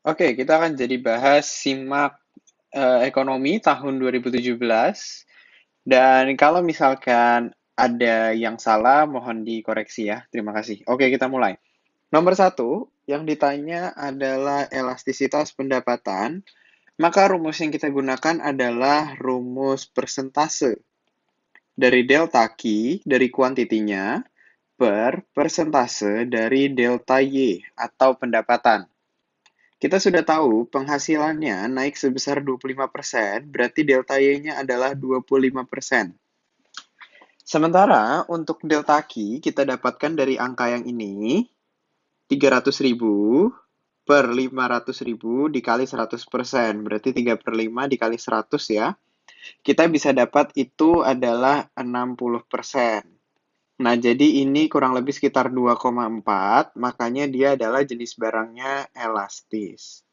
Oke, kita akan jadi bahas simak ekonomi tahun 2017. Dan kalau misalkan ada yang salah, mohon dikoreksi ya. Terima kasih. Oke, kita mulai. Nomor satu, yang ditanya adalah elastisitas pendapatan. Maka rumus yang kita gunakan adalah rumus persentase dari delta Q, dari kuantitinya, per persentase dari delta Y, atau pendapatan. Kita sudah tahu penghasilannya naik sebesar 25%, berarti delta Y-nya adalah 25%. Sementara untuk delta Q kita dapatkan dari angka yang ini, 300.000 per 500.000 dikali 100%, berarti 3 per 5 dikali 100 ya. Kita bisa dapat itu adalah 60%. Nah, jadi ini kurang lebih sekitar 2,4, makanya dia adalah jenis barangnya elastis.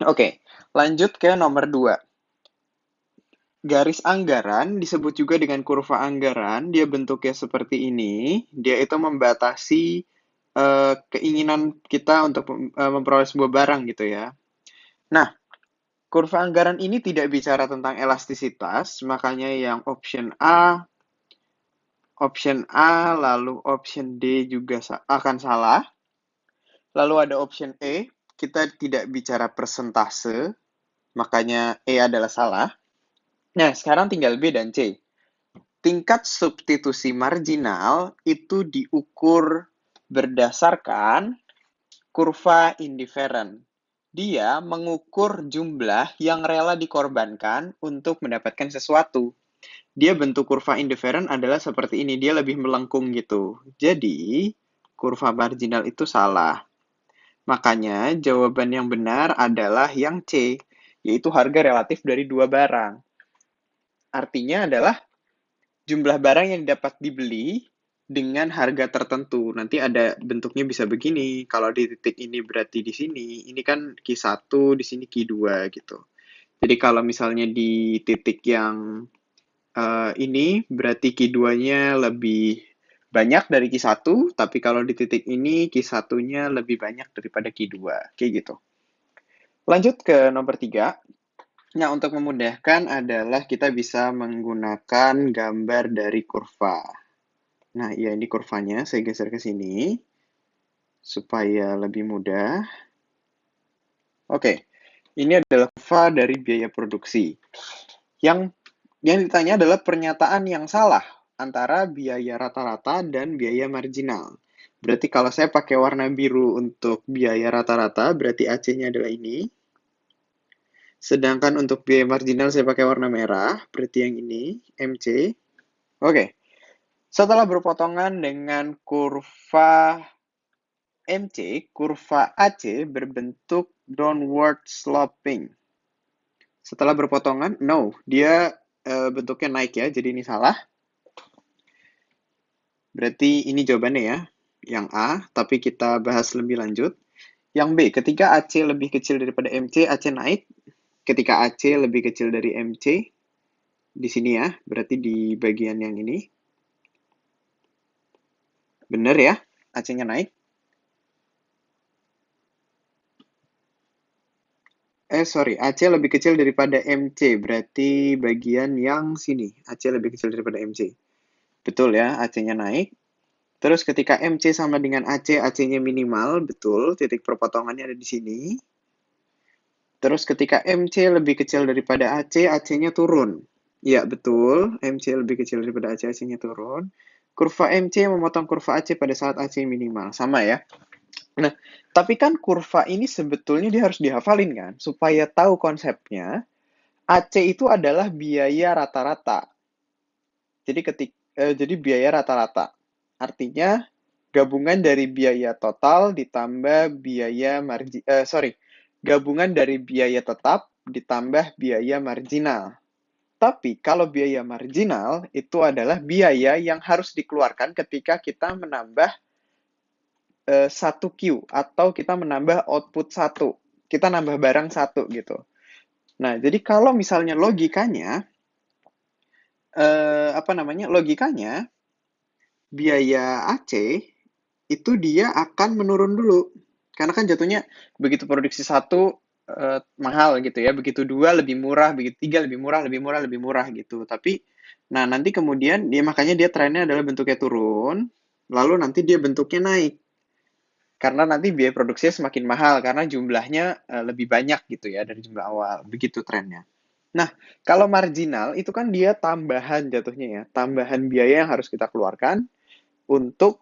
Oke, lanjut ke nomor 2. Garis anggaran disebut juga dengan kurva anggaran. Dia bentuknya seperti ini. Dia itu membatasi keinginan kita untuk memperoleh sebuah barang gitu ya. Nah, kurva anggaran ini tidak bicara tentang elastisitas, makanya yang option A, lalu option D juga akan salah. Lalu ada option E, kita tidak bicara persentase, makanya E adalah salah. Nah, sekarang tinggal B dan C. Tingkat substitusi marginal itu diukur berdasarkan kurva indifferent. Dia mengukur jumlah yang rela dikorbankan untuk mendapatkan sesuatu. Dia bentuk kurva indifferent adalah seperti ini, dia lebih melengkung gitu. Jadi, kurva marginal itu salah. Makanya, jawaban yang benar adalah yang C, yaitu harga relatif dari dua barang. Artinya adalah jumlah barang yang dapat dibeli dengan harga tertentu. Nanti ada bentuknya bisa begini. Kalau di titik ini berarti di sini. Ini kan Q1, di sini Q2 gitu. Jadi kalau misalnya di titik yang ini berarti Q2-nya lebih banyak dari Q1, tapi kalau di titik ini Q1-nya lebih banyak daripada Q2. Kayak gitu. Lanjut ke nomor 3. Nah, untuk memudahkan adalah kita bisa menggunakan gambar dari kurva. Nah, ya ini kurvanya, saya geser ke sini supaya lebih mudah. Oke, ini adalah kurva dari biaya produksi. Yang ditanya adalah pernyataan yang salah antara biaya rata-rata dan biaya marginal. Berarti kalau saya pakai warna biru untuk biaya rata-rata, berarti AC-nya adalah ini. Sedangkan untuk biaya marginal saya pakai warna merah, berarti yang ini, MC. Oke, setelah berpotongan dengan kurva MC, kurva AC berbentuk downward sloping. Setelah berpotongan, no, dia bentuknya naik ya, jadi ini salah. Berarti ini jawabannya ya, yang A, tapi kita bahas lebih lanjut. Yang B, ketika AC lebih kecil daripada MC, AC naik. Ketika AC lebih kecil dari MC, di sini ya, berarti di bagian yang ini. Benar ya, AC-nya naik. Sorry, AC lebih kecil daripada MC, berarti bagian yang sini. AC lebih kecil daripada MC. Betul ya, AC-nya naik. Terus ketika MC sama dengan AC, AC-nya minimal, betul, titik perpotongannya ada di sini. Terus ketika MC lebih kecil daripada AC, AC-nya turun. Ya, betul, MC lebih kecil daripada AC, AC-nya turun. Kurva MC memotong kurva AC pada saat AC minimal. Sama ya. Nah, tapi kan kurva ini sebetulnya dia harus dihafalin kan, supaya tahu konsepnya. AC itu adalah biaya rata-rata. Jadi biaya rata-rata. Artinya gabungan dari biaya total ditambah gabungan dari biaya tetap ditambah biaya marginal. Tapi kalau biaya marginal itu adalah biaya yang harus dikeluarkan ketika kita menambah 1Q atau kita menambah output 1. Kita nambah barang 1 gitu. Nah, jadi kalau misalnya logikanya biaya AC itu dia akan menurun dulu. Karena kan jatuhnya begitu produksi satu mahal gitu ya, begitu dua lebih murah, begitu tiga lebih murah, lebih murah, lebih murah gitu. Tapi, nah nanti kemudian dia makanya dia trennya adalah bentuknya turun, lalu nanti dia bentuknya naik. Karena nanti biaya produksinya semakin mahal karena jumlahnya lebih banyak gitu ya dari jumlah awal. Begitu trennya. Nah, kalau marginal itu kan dia tambahan jatuhnya ya, tambahan biaya yang harus kita keluarkan untuk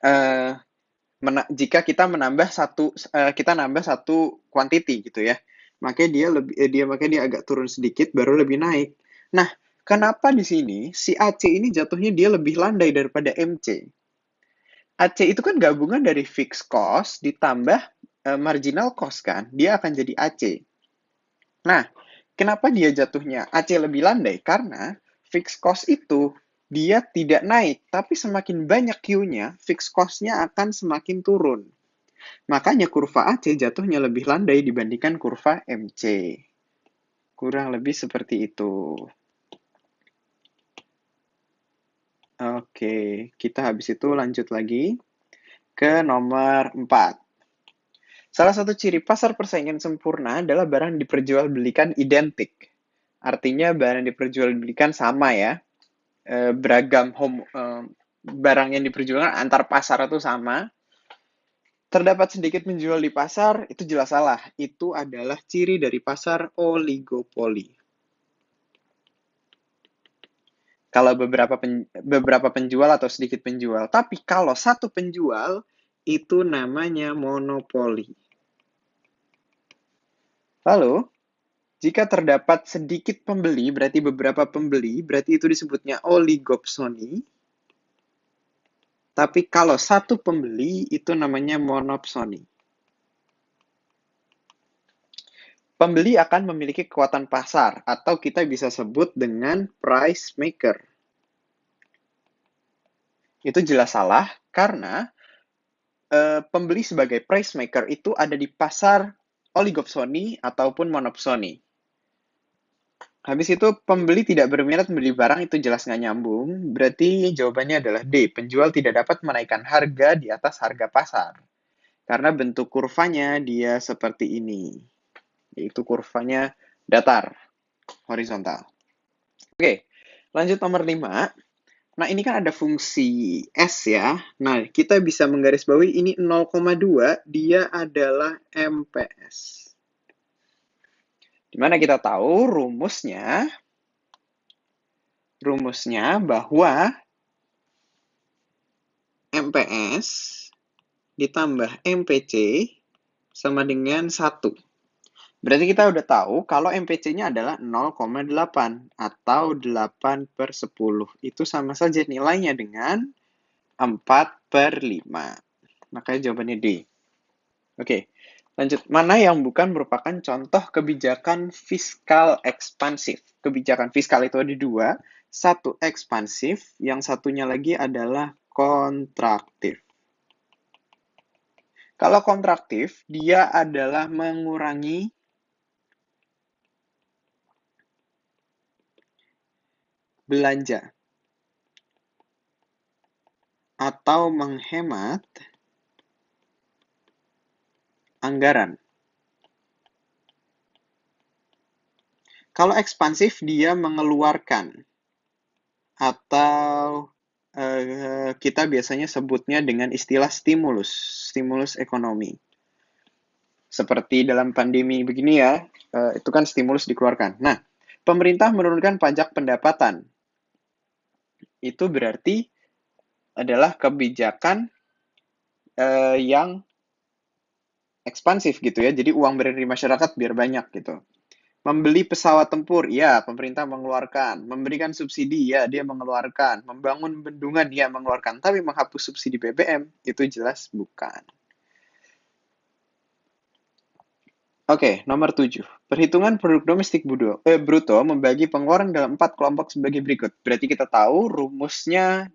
eh, jika kita menambah kita nambah satu quantity gitu ya. Makanya dia agak turun sedikit baru lebih naik. Nah, kenapa di sini si AC ini jatuhnya dia lebih landai daripada MC? AC itu kan gabungan dari fixed cost ditambah marginal cost kan, dia akan jadi AC. Nah, kenapa dia jatuhnya AC lebih landai? Karena fixed cost itu dia tidak naik, tapi semakin banyak Q-nya, fixed cost-nya akan semakin turun. Makanya kurva AC jatuhnya lebih landai dibandingkan kurva MC. Kurang lebih seperti itu. Oke, kita habis itu lanjut lagi ke nomor 4. Salah satu ciri pasar persaingan sempurna adalah barang diperjualbelikan identik. Artinya barang diperjualbelikan sama ya, beragam barang yang diperjualkan antar pasar itu sama. Terdapat sedikit menjual di pasar, itu jelas salah. Itu adalah ciri dari pasar oligopoli. Kalau beberapa penjual atau sedikit penjual. Tapi kalau satu penjual, itu namanya monopoli. Lalu, jika terdapat sedikit pembeli, berarti beberapa pembeli, berarti itu disebutnya oligopsoni. Tapi kalau satu pembeli, itu namanya monopsoni. Pembeli akan memiliki kekuatan pasar, atau kita bisa sebut dengan price maker. Itu jelas salah, karena pembeli sebagai price maker itu ada di pasar oligopsoni ataupun monopsoni. Habis itu pembeli tidak berminat membeli barang itu jelas nggak nyambung. Berarti jawabannya adalah D. Penjual tidak dapat menaikkan harga di atas harga pasar. Karena bentuk kurvanya dia seperti ini. Yaitu kurvanya datar, horizontal. Oke, lanjut nomor 5. Nah, ini kan ada fungsi S ya. Nah, kita bisa menggarisbawahi ini 0,2, dia adalah MPS. Dimana kita tahu rumusnya bahwa MPS ditambah MPC sama dengan 1. Berarti kita udah tahu kalau MPC-nya adalah 0,8 atau 8/10. Itu sama saja nilainya dengan 4/5. Makanya jawabannya D. Oke, lanjut. Mana yang bukan merupakan contoh kebijakan fiskal ekspansif? Kebijakan fiskal itu ada dua. Satu ekspansif, yang satunya lagi adalah kontraktif. Kalau kontraktif, dia adalah mengurangi belanja atau menghemat anggaran. Kalau ekspansif, dia mengeluarkan atau kita biasanya sebutnya dengan istilah stimulus ekonomi. Seperti dalam pandemi begini ya, itu kan stimulus dikeluarkan. Nah, pemerintah menurunkan pajak pendapatan. Itu berarti adalah kebijakan yang ekspansif gitu ya. Jadi uang beredar di masyarakat biar banyak gitu. Membeli pesawat tempur, ya pemerintah mengeluarkan. Memberikan subsidi, ya dia mengeluarkan. Membangun bendungan, ya mengeluarkan. Tapi menghapus subsidi BBM, itu jelas bukan. Oke, nomor 7. Perhitungan produk domestik bruto membagi pengeluaran dalam 4 kelompok sebagai berikut. Berarti kita tahu rumusnya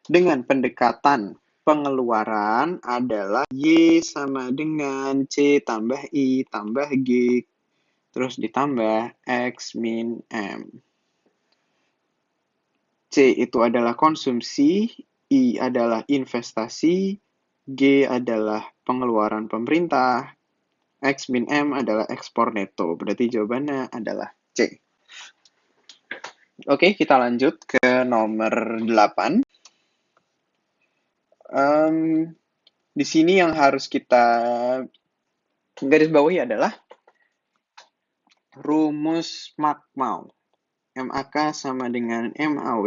dengan pendekatan pengeluaran adalah Y sama dengan C tambah I tambah G, terus ditambah X min M. C itu adalah konsumsi, I adalah investasi, G adalah pengeluaran pemerintah. X min M adalah ekspor neto. Berarti jawabannya adalah C. Oke, kita lanjut ke nomor 8. Di sini yang harus kita garis bawahi adalah rumus MAK-MAU. MAK sama dengan MAW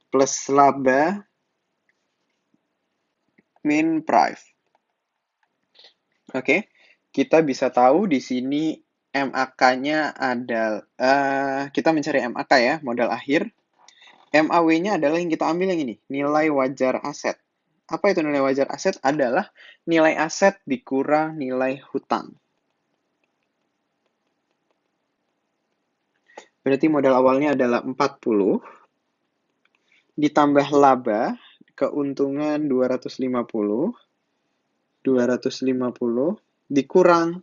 plus laba min price. Oke, kita bisa tahu di sini MAK-nya adalah, kita mencari MAK ya, modal akhir. MAW-nya adalah yang kita ambil yang ini, nilai wajar aset. Apa itu nilai wajar aset? Adalah nilai aset dikurang nilai hutang. Berarti modal awalnya adalah 40, ditambah laba, keuntungan 250, dikurang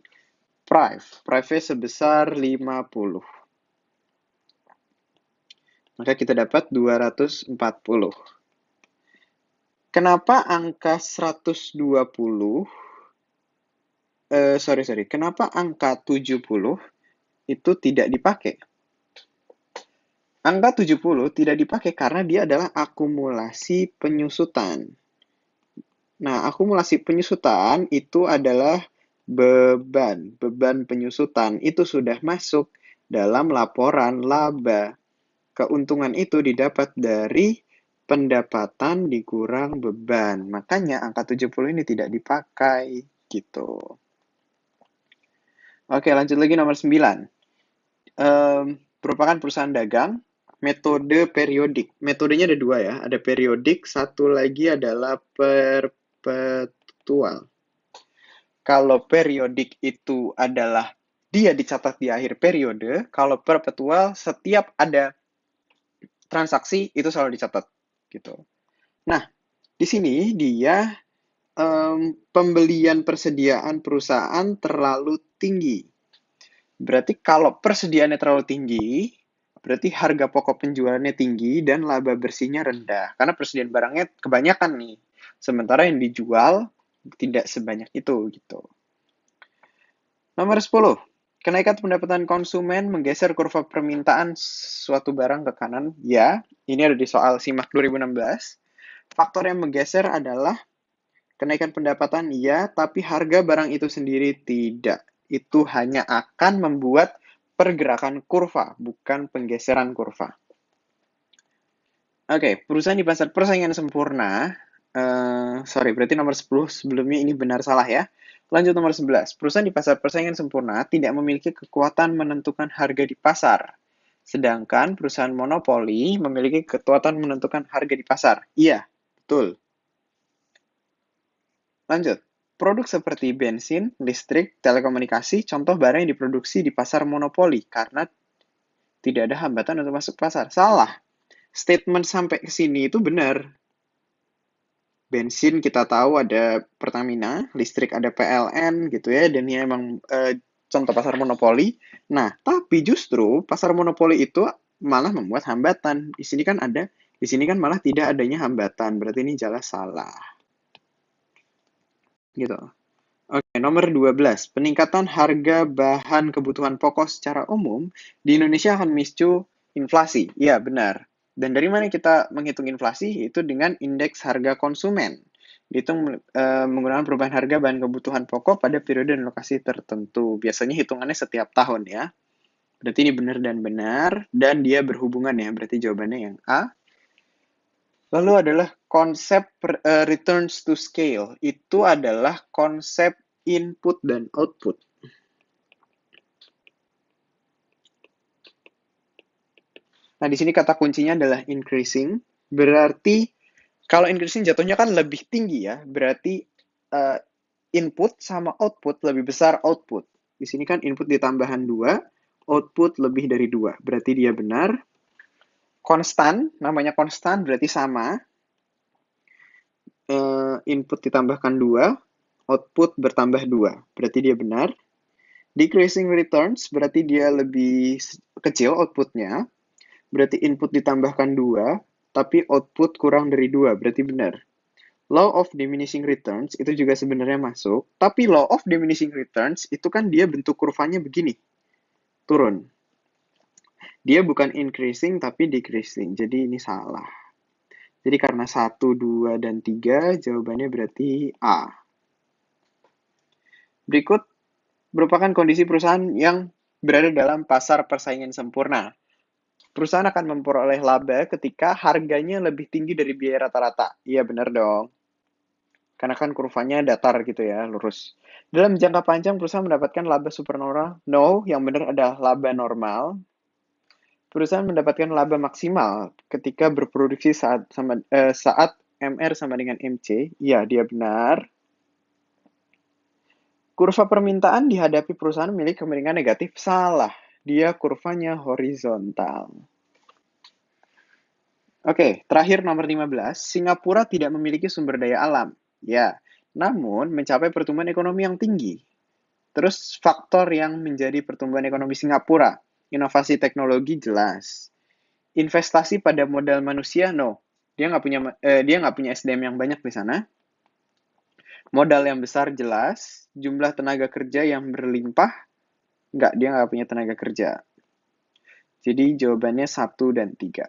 price sebesar 50. Maka kita dapat 240. Kenapa angka 120, kenapa angka 70 itu tidak dipakai? Angka 70 tidak dipakai karena dia adalah akumulasi penyusutan. Nah, akumulasi penyusutan itu adalah beban. Beban penyusutan itu sudah masuk dalam laporan laba. Keuntungan itu didapat dari pendapatan dikurang beban. Makanya angka 70 ini tidak dipakai gitu. Oke, lanjut lagi nomor 9. Merupakan perusahaan dagang, metode periodik. Metodenya ada dua ya, ada periodik, satu lagi adalah perpetual. Kalau periodik itu adalah dia dicatat di akhir periode, kalau perpetual setiap ada transaksi itu selalu dicatat gitu. Nah, di sini dia pembelian persediaan perusahaan terlalu tinggi. Berarti kalau persediaannya terlalu tinggi, berarti harga pokok penjualannya tinggi dan laba bersihnya rendah. Karena persediaan barangnya kebanyakan nih. Sementara yang dijual tidak sebanyak itu gitu. Nomor 10. Kenaikan pendapatan konsumen menggeser kurva permintaan suatu barang ke kanan. Ya, ini ada di soal SIMAK 2016. Faktor yang menggeser adalah kenaikan pendapatan ya, tapi harga barang itu sendiri tidak. Itu hanya akan membuat pergerakan kurva, bukan penggeseran kurva. Oke, perusahaan di pasar persaingan sempurna. Berarti nomor 10 sebelumnya ini benar salah ya. Lanjut nomor 11. Perusahaan di pasar persaingan sempurna tidak memiliki kekuatan menentukan harga di pasar. Sedangkan perusahaan monopoli memiliki kekuatan menentukan harga di pasar. Iya, betul. Lanjut. Produk seperti bensin, listrik, telekomunikasi, contoh barang yang diproduksi di pasar monopoli karena tidak ada hambatan untuk masuk pasar. Salah. Statement sampai ke sini itu benar. Bensin kita tahu ada Pertamina, listrik ada PLN gitu ya, dan ini emang contoh pasar monopoli. Nah, tapi justru pasar monopoli itu malah membuat hambatan. Di sini kan malah tidak adanya hambatan. Berarti ini jelas salah. Gitu. Oke, nomor 12. Peningkatan harga bahan kebutuhan pokok secara umum di Indonesia akan memicu inflasi. Iya, benar. Dan dari mana kita menghitung inflasi? Itu dengan indeks harga konsumen. Dihitung menggunakan perubahan harga bahan kebutuhan pokok pada periode dan lokasi tertentu. Biasanya hitungannya setiap tahun ya. Berarti ini benar dan benar, dan dia berhubungan ya. Berarti jawabannya yang A. Lalu adalah konsep returns to scale. Itu adalah konsep input dan output. Nah, di sini kata kuncinya adalah increasing. Berarti kalau increasing jatuhnya kan lebih tinggi ya. Berarti input sama output lebih besar output. Di sini kan input ditambahan 2, output lebih dari 2. Berarti dia benar. Konstan, namanya konstan berarti sama. Input ditambahkan 2, output bertambah 2. Berarti dia benar. Decreasing returns berarti dia lebih kecil outputnya. Berarti input ditambahkan 2, tapi output kurang dari 2, berarti benar. Law of diminishing returns itu juga sebenarnya masuk, tapi law of diminishing returns itu kan dia bentuk kurvanya begini, turun. Dia bukan increasing tapi decreasing, jadi ini salah. Jadi karena 1, 2, dan 3, jawabannya berarti A. Berikut merupakan kondisi perusahaan yang berada dalam pasar persaingan sempurna. Perusahaan akan memperoleh laba ketika harganya lebih tinggi dari biaya rata-rata. Iya, benar dong. Karena kan kurvanya datar gitu ya, lurus. Dalam jangka panjang, perusahaan mendapatkan laba supernormal. No, yang benar adalah laba normal. Perusahaan mendapatkan laba maksimal ketika berproduksi saat MR sama dengan MC. Iya, dia benar. Kurva permintaan dihadapi perusahaan memiliki kemiringan negatif. Salah. Dia kurvanya horizontal. Oke, terakhir nomor 15. Singapura tidak memiliki sumber daya alam. Ya, namun mencapai pertumbuhan ekonomi yang tinggi. Terus faktor yang menjadi pertumbuhan ekonomi Singapura. Inovasi teknologi jelas. Investasi pada modal manusia, no. Dia nggak punya SDM yang banyak di sana. Modal yang besar jelas. Jumlah tenaga kerja yang berlimpah, nggak, dia nggak punya tenaga kerja. Jadi jawabannya 1 dan 3.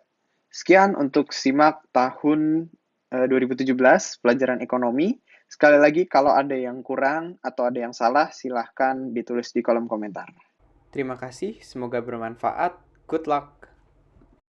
Sekian untuk simak tahun 2017 pelajaran ekonomi. Sekali lagi, kalau ada yang kurang atau ada yang salah, silahkan ditulis di kolom komentar. Terima kasih, semoga bermanfaat. Good luck!